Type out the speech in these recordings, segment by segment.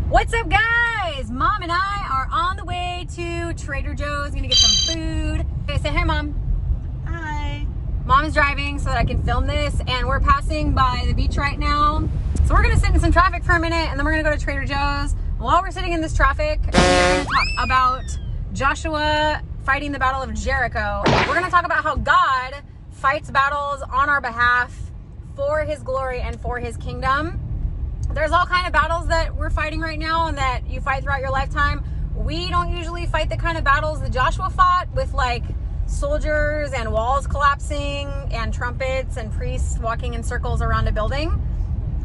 What's up, guys? Mom and I are on the way to Trader Joe's. Gonna get some food. Okay, say hi, Mom. Hi. Mom is driving so that I can film this, and we're passing by the beach right now. So we're gonna sit in some traffic for a minute, and then we're gonna go to Trader Joe's. While we're sitting in this traffic, we're gonna talk about Joshua fighting the Battle of Jericho. We're gonna talk about how God fights battles on our behalf for his glory and for his kingdom. There's all kind of battles that we're fighting right now and that you fight throughout your lifetime. We don't usually fight the kind of battles that Joshua fought with, like soldiers and walls collapsing and trumpets and priests walking in circles around a building.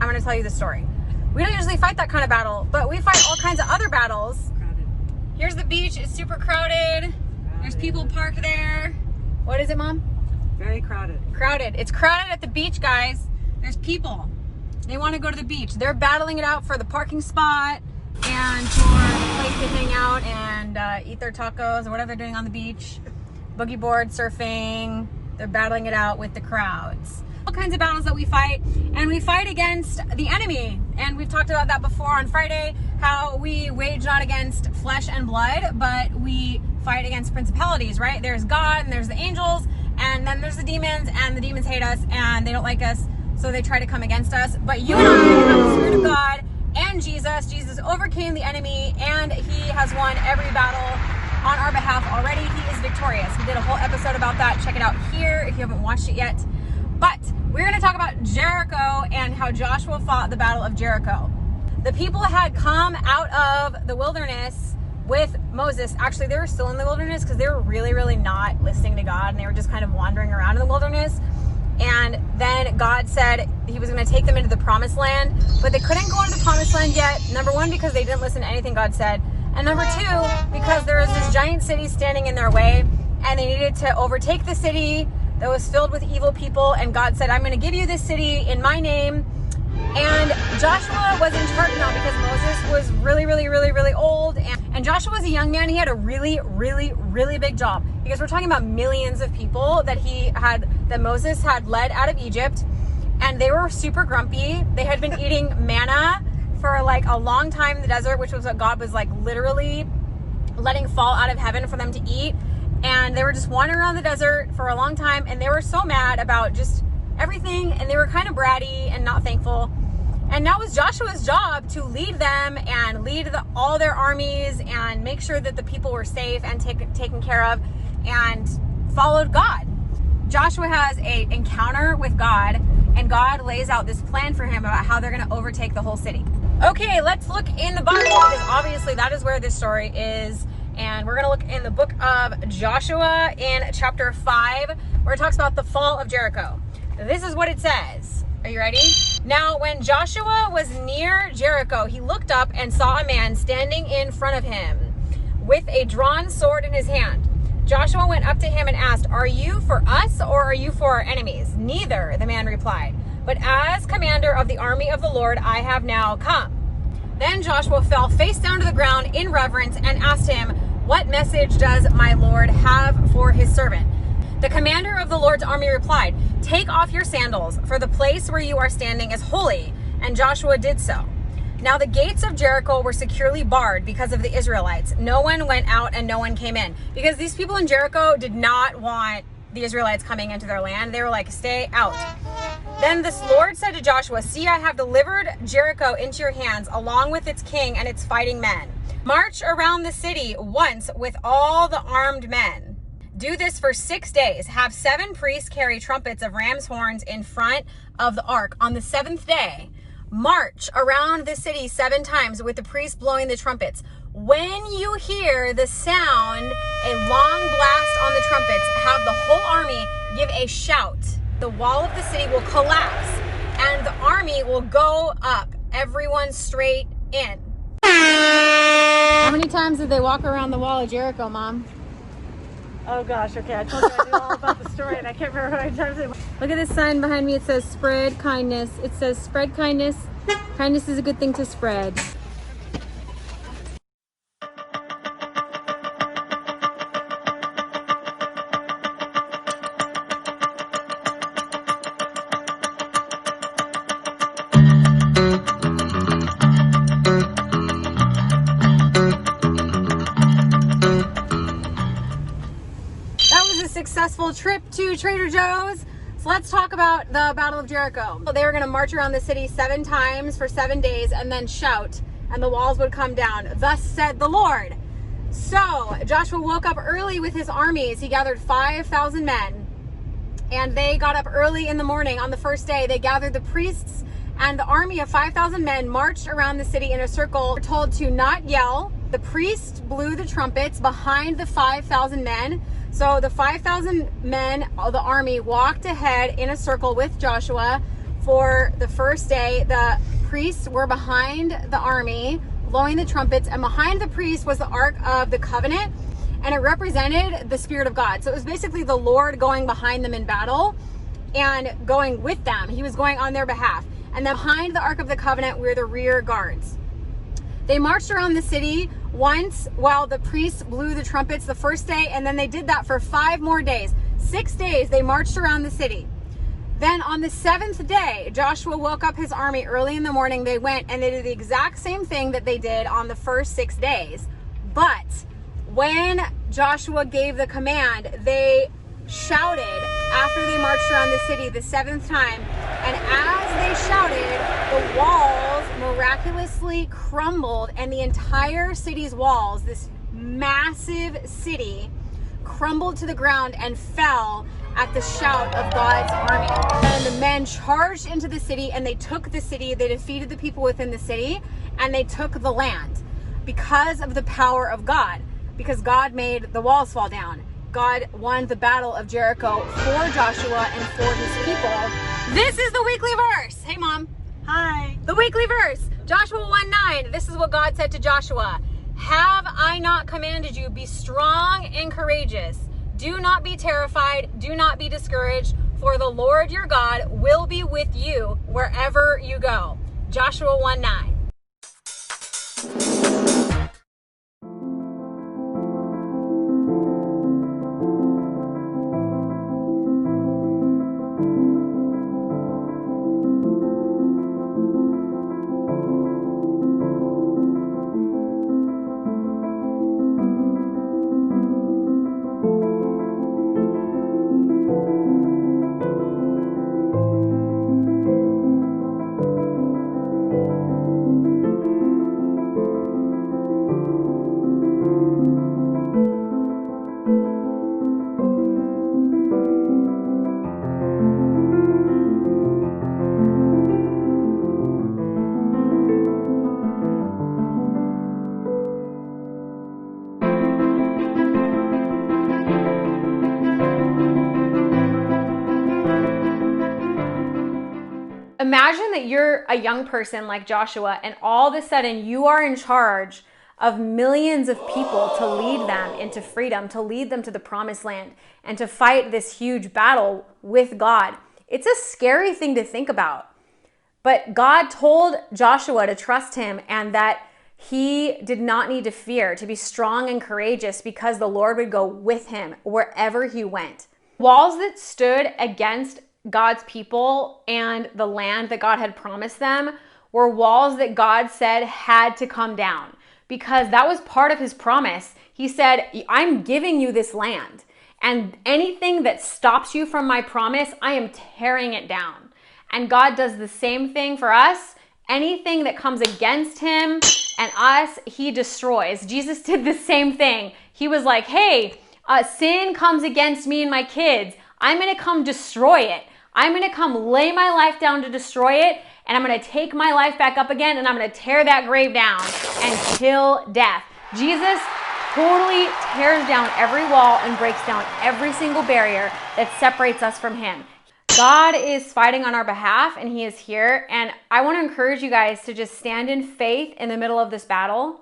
I'm going to tell you the story. We don't usually fight that kind of battle, but we fight all kinds of other battles. Crowded. Here's the beach. It's super crowded. There's people parked there. What is it, Mom? Very crowded. Crowded. It's crowded at the beach, guys. There's people. They want to go to the beach. They're battling it out for the parking spot and for a place to hang out and eat their tacos or whatever they're doing on the beach. Boogie board, surfing. They're battling it out with the crowds. All kinds of battles that we fight, and we fight against the enemy. And we've talked about that before on Friday, how we wage not against flesh and blood, but we fight against principalities, right? There's God and there's the angels, and then there's the demons, and the demons hate us and they don't like us. So they try to come against us. But you and I have the Spirit of God and Jesus. Jesus overcame the enemy, and he has won every battle on our behalf already. He is victorious. We did a whole episode about that. Check it out here if you haven't watched it yet. But we're going to talk about Jericho and how Joshua fought the Battle of Jericho. The people had come out of the wilderness with Moses. Actually, they were still in the wilderness because they were really not listening to God, and they were just kind of wandering around in the wilderness. And then God said he was going to take them into the promised land, but they couldn't go into the promised land yet. Number one, because they didn't listen to anything God said. And number two, because there was this giant city standing in their way, and they needed to overtake the city that was filled with evil people. And God said, I'm going to give you this city in my name. And Joshua was in charge now because Moses was really old. And Joshua was a young man. He had a really big job, because we're talking about millions of people that Moses had led out of Egypt, and they were super grumpy. They had been eating manna for like a long time in the desert, which was what God was like literally letting fall out of heaven for them to eat. And they were just wandering around the desert for a long time, and they were so mad about just everything, and they were kind of bratty and not thankful. And now it was Joshua's job to lead them and lead all their armies and make sure that the people were safe and taken care of and followed God. Joshua has an encounter with God, and God lays out this plan for him about how they're going to overtake the whole city. Okay, let's look in the Bible, because obviously that is where this story is. And we're going to look in the book of Joshua in chapter 5, where it talks about the fall of Jericho. This is what it says. Are you ready? Now, when Joshua was near Jericho, he looked up and saw a man standing in front of him with a drawn sword in his hand. Joshua went up to him and asked, "Are you for us or are you for our enemies?" "Neither," the man replied, "but as commander of the army of the Lord, I have now come." Then Joshua fell face down to the ground in reverence and asked him, "What message does my Lord have for his servant?" The commander of the Lord's army replied, "Take off your sandals, for the place where you are standing is holy." And Joshua did so. Now the gates of Jericho were securely barred because of the Israelites. No one went out and no one came in, because these people in Jericho did not want the Israelites coming into their land. They were like, "Stay out." Then the Lord said to Joshua, "See, I have delivered Jericho into your hands, along with its king and its fighting men. March around the city once with all the armed men. Do this for 6 days. Have 7 priests carry trumpets of ram's horns in front of the ark. On the 7th day, march around the city 7 times with the priests blowing the trumpets. When you hear the sound, a long blast on the trumpets, have the whole army give a shout. The wall of the city will collapse and the army will go up, everyone straight in." How many times did they walk around the wall of Jericho, Mom? Oh gosh, okay, I told you I knew all about the story and I can't remember how many times it was. Look at this sign behind me. It says spread kindness. It says spread kindness. Kindness is a good thing to spread. successful trip to Trader Joe's. So let's talk about the Battle of Jericho. They were going to march around the city 7 times for 7 days and then shout, and the walls would come down. Thus said the Lord. So Joshua woke up early with his armies. He gathered 5,000 men, and they got up early in the morning on the first day. They gathered the priests, and the army of 5,000 men marched around the city in a circle. They were told to not yell. The priests blew the trumpets behind the 5,000 men. So the 5,000 men of the army walked ahead in a circle with Joshua for the first day. The priests were behind the army, blowing the trumpets, and behind the priests was the Ark of the Covenant, and it represented the Spirit of God. So it was basically the Lord going behind them in battle and going with them. He was going on their behalf. And then behind the Ark of the Covenant were the rear guards. They marched around the city once while the priests blew the trumpets the first day, and then they did that for 5 more days. 6 days they marched around the city. Then on the 7th day, Joshua woke up his army early in the morning. They went and they did the exact same thing that they did on the first 6 days. But when Joshua gave the command, they shouted after they marched around the city the 7th time. And as they shouted, the walls miraculously crumbled, and the entire city's walls, this massive city, crumbled to the ground and fell at the shout of God's army. And the men charged into the city, and they took the city. They defeated the people within the city, and they took the land because of the power of God, because God made the walls fall down. God won the Battle of Jericho for Joshua and for his people. This is the weekly verse. Hey, Mom. Hi. The weekly verse, Joshua 1:9. This is what God said to Joshua. Have I not commanded you, be strong and courageous. Do not be terrified. Do not be discouraged. For the Lord your God will be with you wherever you go. Joshua 1:9. Imagine that you're a young person like Joshua, and all of a sudden you are in charge of millions of people to lead them into freedom, to lead them to the promised land, and to fight this huge battle with God. It's a scary thing to think about. But God told Joshua to trust him, and that he did not need to fear, to be strong and courageous, because the Lord would go with him wherever he went. Walls that stood against God's people and the land that God had promised them were walls that God said had to come down, because that was part of his promise. He said, I'm giving you this land, and anything that stops you from my promise, I am tearing it down. And God does the same thing for us. Anything that comes against him and us, he destroys. Jesus did the same thing. He was like, hey, sin comes against me and my kids. I'm going to come destroy it. I'm going to come lay my life down to destroy it, and I'm going to take my life back up again, and I'm going to tear that grave down and kill death. Jesus totally tears down every wall and breaks down every single barrier that separates us from him. God is fighting on our behalf, and he is here. And I want to encourage you guys to just stand in faith in the middle of this battle.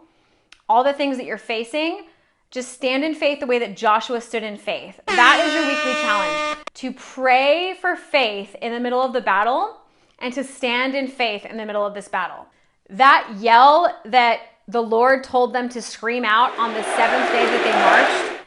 All the things that you're facing, just stand in faith the way that Joshua stood in faith. That is your weekly challenge, to pray for faith in the middle of the battle and to stand in faith in the middle of this battle. That yell that the Lord told them to scream out on the 7th day that they marched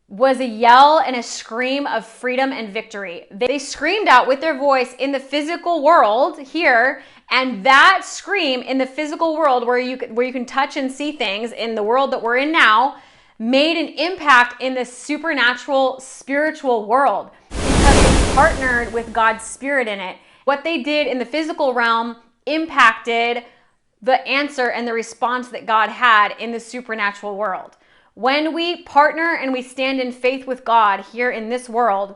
was a yell and a scream of freedom and victory. They screamed out with their voice in the physical world here, and that scream in the physical world where you can touch and see things in the world that we're in now made an impact in the supernatural, spiritual world because they partnered with God's Spirit in it. What they did in the physical realm impacted the answer and the response that God had in the supernatural world. When we partner and we stand in faith with God here in this world,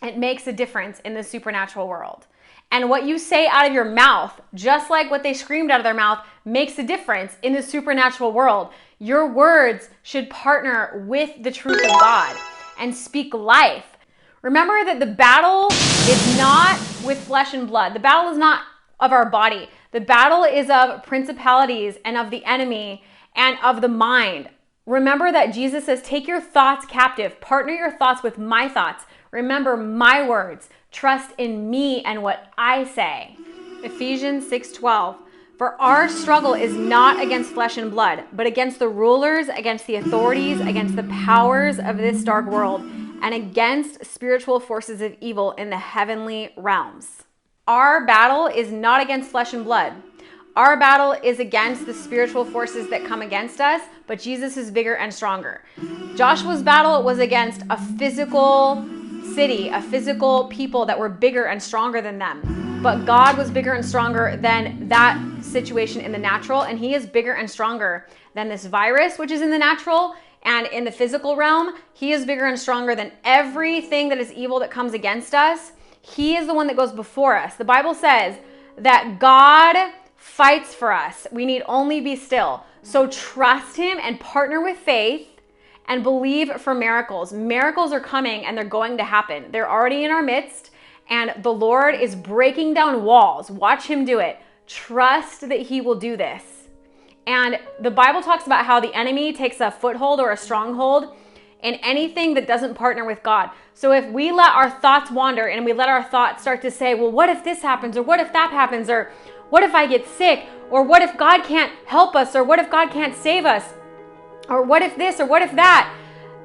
it makes a difference in the supernatural world. And what you say out of your mouth, just like what they screamed out of their mouth, makes a difference in the supernatural world. Your words should partner with the truth of God and speak life. Remember that the battle is not with flesh and blood. The battle is not of our body. The battle is of principalities and of the enemy and of the mind. Remember that Jesus says, take your thoughts captive. Partner your thoughts with my thoughts. Remember my words. Trust in me and what I say. Ephesians 6:12. For our struggle is not against flesh and blood, but against the rulers, against the authorities, against the powers of this dark world, and against spiritual forces of evil in the heavenly realms. Our battle is not against flesh and blood. Our battle is against the spiritual forces that come against us, but Jesus is bigger and stronger. Joshua's battle was against a physical city, a physical people that were bigger and stronger than them. But God was bigger and stronger than that situation in the natural, and he is bigger and stronger than this virus, which is in the natural, and in the physical realm, he is bigger and stronger than everything that is evil that comes against us. He is the one that goes before us. The Bible says that God fights for us. We need only be still. So trust him and partner with faith and believe for miracles. Miracles are coming and they're going to happen. They're already in our midst, and the Lord is breaking down walls. Watch him do it. Trust that he will do this. And the Bible talks about how the enemy takes a foothold or a stronghold in anything that doesn't partner with God. So if we let our thoughts wander and we let our thoughts start to say, well, what if this happens? Or what if that happens? Or what if I get sick? Or what if God can't help us? Or what if God can't save us? Or what if this? Or what if that?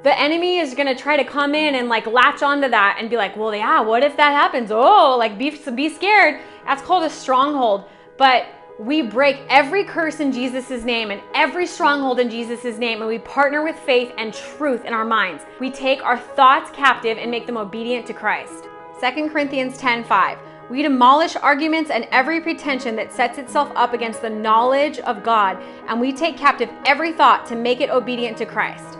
The enemy is going to try to come in and like latch onto that and be like, well, yeah, what if that happens? Oh, like be scared. That's called a stronghold. But we break every curse in Jesus' name and every stronghold in Jesus' name, and we partner with faith and truth in our minds. We take our thoughts captive and make them obedient to Christ. 2 Corinthians 10:5. We demolish arguments and every pretension that sets itself up against the knowledge of God, and we take captive every thought to make it obedient to Christ.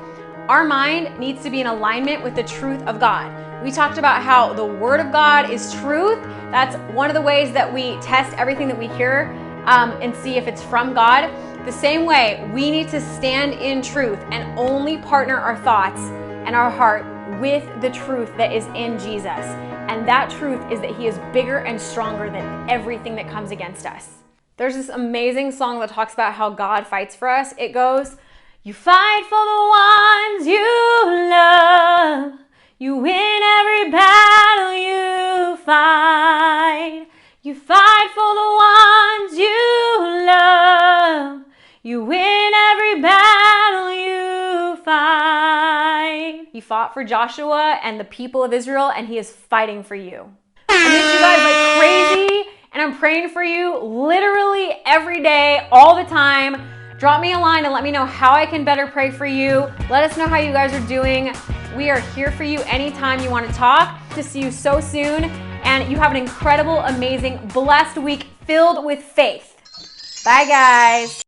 Our mind needs to be in alignment with the truth of God. We talked about how the Word of God is truth. That's one of the ways that we test everything that we hear and see if it's from God. The same way, we need to stand in truth and only partner our thoughts and our heart with the truth that is in Jesus. And that truth is that he is bigger and stronger than everything that comes against us. There's this amazing song that talks about how God fights for us. It goes, you fight for the ones you love. You win every battle you fight. You fight for the ones you love. You win every battle you fight. He fought for Joshua and the people of Israel, and he is fighting for you. I miss you guys like crazy, and I'm praying for you literally every day, all the time. Drop me a line and let me know how I can better pray for you. Let us know how you guys are doing. We are here for you anytime you want to talk. To see you so soon. And you have an incredible, amazing, blessed week filled with faith. Bye, guys.